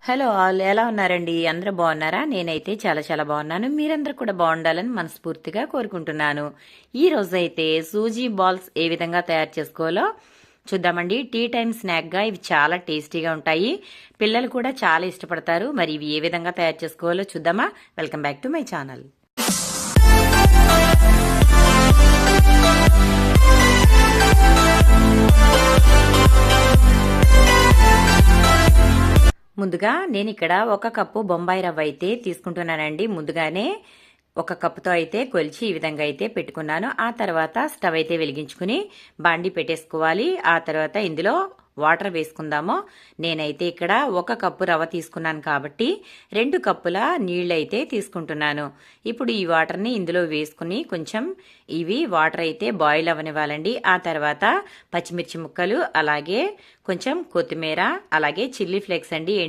Hello all, ఎలా ఉన్నారండి? అందరూ బాగున్నారా? నేనైతే చాలా చాలా బాగున్నాను. మీరందరూ కూడా బాగుండాలని మనస్ఫూర్తిగా కోరుకుంటున్నాను. ఈ రోజైతే సూజీ బాల్స్ ఏ విధంగా తయారు చేసుకోవాలో చూద్దామండి. టీ టైం స్నాక్గా ఇవి చాలా టేస్టీగా ఉంటాయి. పిల్లలు కూడా చాలా ఇష్టపడతారు. మరి ఇవి ఏ విధంగా తయారు చేసుకోవాలో చూద్దామా? Welcome back to my channel. ముందుగా నేను ఇక్కడ 1 కప్పు బొంబాయి రవ్వ అయితే తీసుకుంటున్నానండి. ముందుగానే 1 కప్పుతో అయితే కొలిచి ఈ విధంగా అయితే పెట్టుకున్నాను. ఆ తర్వాత స్టవ్ అయితే వెలిగించుకుని బాండి పెట్టేసుకోవాలి. ఆ తర్వాత ఇందులో వాటర్ వేసుకుందాము. నేనైతే ఇక్కడ 1 కప్పు రవ్వ తీసుకున్నాను కాబట్టి 2 కప్పుల నీళ్ళైతే తీసుకుంటున్నాను. ఇప్పుడు ఈ వాటర్ని ఇందులో వేసుకుని కొంచెం ఇవి వాటర్ అయితే బాయిల్ అవ్వనివ్వాలండి. ఆ తర్వాత పచ్చిమిర్చి ముక్కలు, అలాగే కొంచెం కొత్తిమీర, అలాగే చిల్లీ ఫ్లేక్స్ అండి,